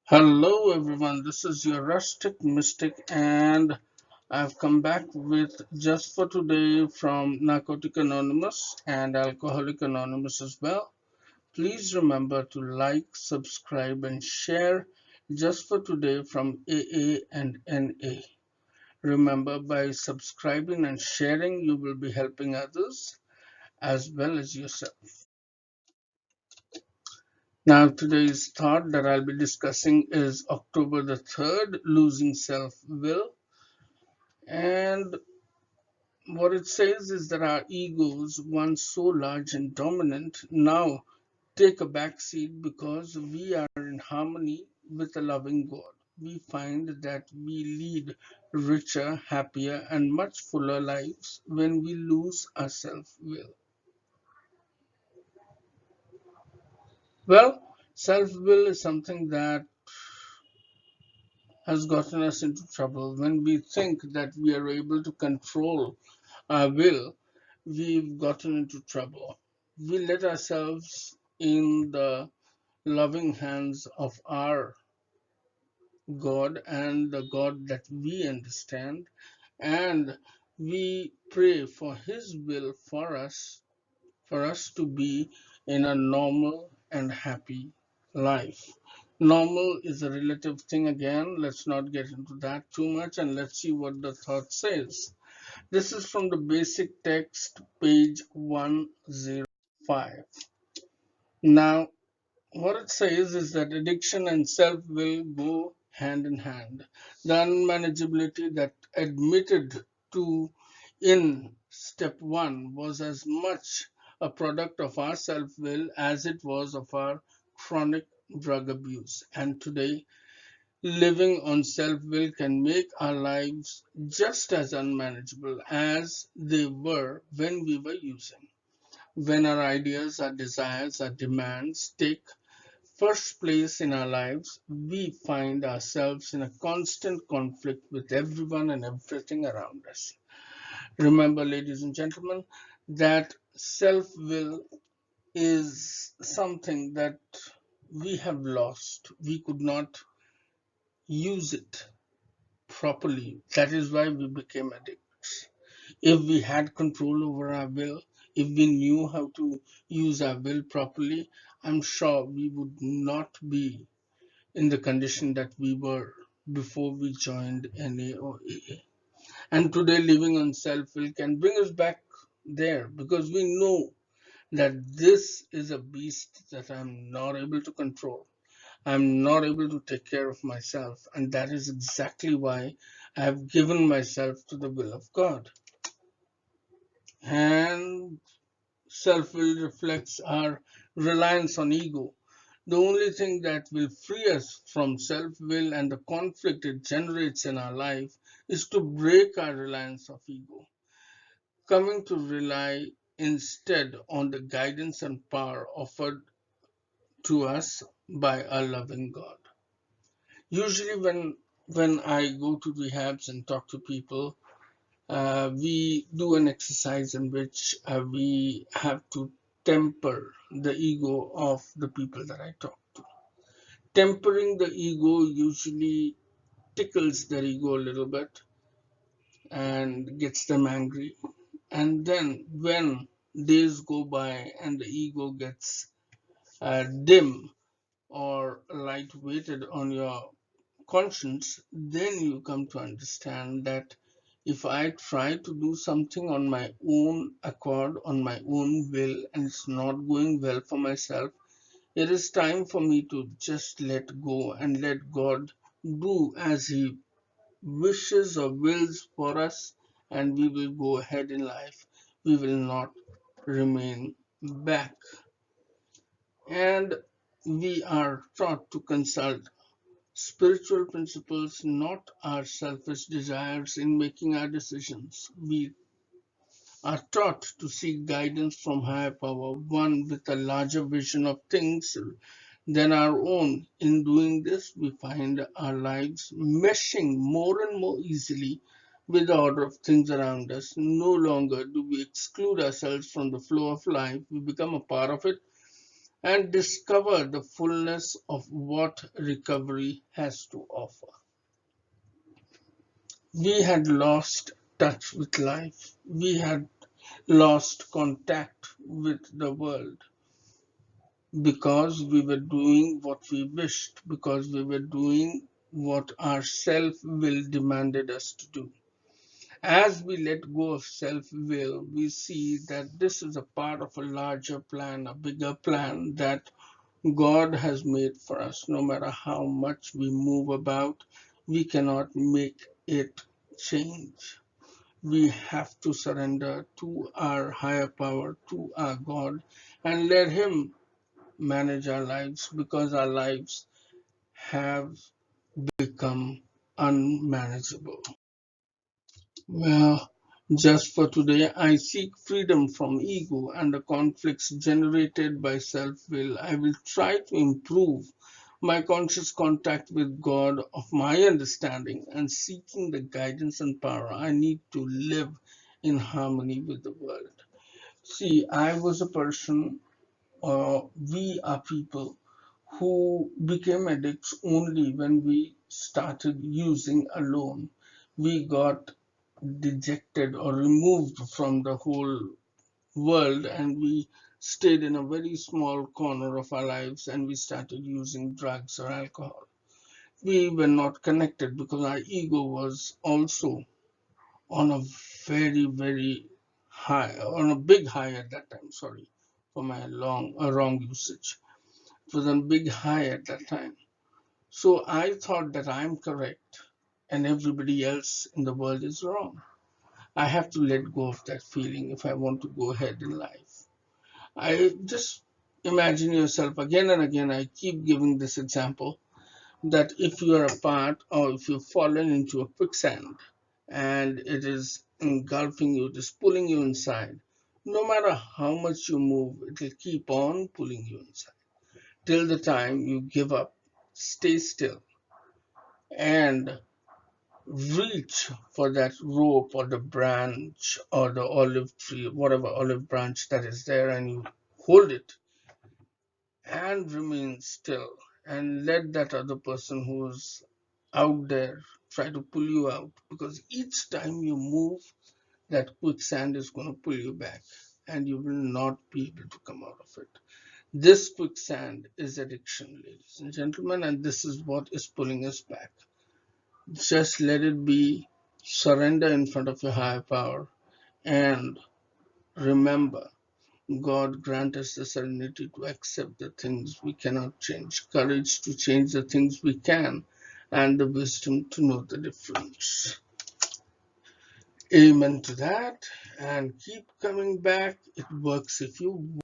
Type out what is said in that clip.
Hello everyone, this is your Rustic Mystic, and I've come back with Just for Today from Narcotic Anonymous and Alcoholic Anonymous as well. Please remember to like, subscribe, and share Just for Today from AA and NA. Remember, by subscribing and sharing, you will be helping others as well as yourself. Now, today's thought that I'll be discussing is October the 3rd, losing self will. And what it says is that our egos, once so large and dominant, now take a back seat because we are in harmony with a loving God. We find that we lead richer, happier, and much fuller lives when we lose our self will. Well, self will is something that has gotten us into trouble. When we think that we are able to control our will, we've gotten into trouble. We let ourselves in the loving hands of our God and the God that we understand, and we pray for His will for us to be in a normal and happy life. Normal is a relative thing again. Let's not get into that too much, and let's see what the thought says. This is from the basic text, page 105. Now, what it says is that addiction and self will go hand in hand. The unmanageability that admitted to in step one was as much a product of our self will as it was of our chronic drug abuse. And today, living on self will can make our lives just as unmanageable as they were when we were using. When our ideas, our desires, our demands take first place in our lives, we find ourselves in a constant conflict with everyone and everything around us. Remember, ladies and gentlemen, that self will is something that we have lost. We could not use it properly. That is why we became addicts. If we had control over our will, if we knew how to use our will properly, I'm sure we would not be in the condition that we were before we joined NA or AA. And today, living on self will can bring us back there because we know that this is a beast that I'm not able to control. I'm not able to take care of myself, and that is exactly why I have given myself to the will of God. And self will reflects our reliance on ego. The only thing that will free us from self will and the conflict it generates in our life is to break our reliance of ego, coming to rely instead on the guidance and power offered to us by our loving God. Usually, when I go to rehabs and talk to people, we do an exercise in which we have to temper the ego of the people that I talk to. Tempering the ego usually tickles their ego a little bit and gets them angry. And then when days go by and the ego gets dim or light weighted on your conscience, then you come to understand that if I try to do something on my own accord, on my own will, and it's not going well for myself, it is time for me to just let go and let God do as He wishes or wills for us, and we will go ahead in life. We will not remain back. And we are taught to consult spiritual principles, not our selfish desires in making our decisions. We are taught to seek guidance from higher power, one with a larger vision of things than our own. In doing this, we find our lives meshing more and more easily with the order of things around us. No longer do we exclude ourselves from the flow of life, we become a part of it, and discover the fullness of what recovery has to offer. We had lost touch with life. We had lost contact with the world because we were doing what we wished, because we were doing what our self will demanded us to do. As we let go of self will, we see that this is a part of a larger plan, a bigger plan that God has made for us. No matter how much we move about, we cannot make it change. We have to surrender to our higher power, to our God, and let Him manage our lives, because our lives have become unmanageable. Well, just for today, I seek freedom from ego and the conflicts generated by self will. I will try to improve my conscious contact with God of my understanding and seeking the guidance and power I need to live in harmony with the world. See, I was a person, we are people who became addicts only when we started using alone. We got dejected or removed from the whole world, and we stayed in a very small corner of our lives, and we started using drugs or alcohol. We were not connected because our ego was also on a very, very high, on a big high at that time. Sorry for my wrong usage. It was on a big high at that time. So I thought that I'm correct and everybody else in the world is wrong. I have to let go of that feeling if I want to go ahead in life. I just imagine yourself again and again. I keep giving this example that if you are a part, or if you've fallen into a quicksand and it is engulfing you, it is pulling you inside, no matter how much you move, it will keep on pulling you inside till the time you give up. Stay still and reach for that rope or the branch or the olive tree, whatever olive branch that is there, and you hold it and remain still and let that other person who's out there try to pull you out, because each time you move, that quicksand is going to pull you back and you will not be able to come out of it. This quicksand is addiction, ladies and gentlemen, and this is what is pulling us back. Just let it be. Surrender in front of your higher power and remember, God grant us the serenity to accept the things we cannot change, courage to change the things we can, and the wisdom to know the difference. Amen to that. And keep coming back. It works if you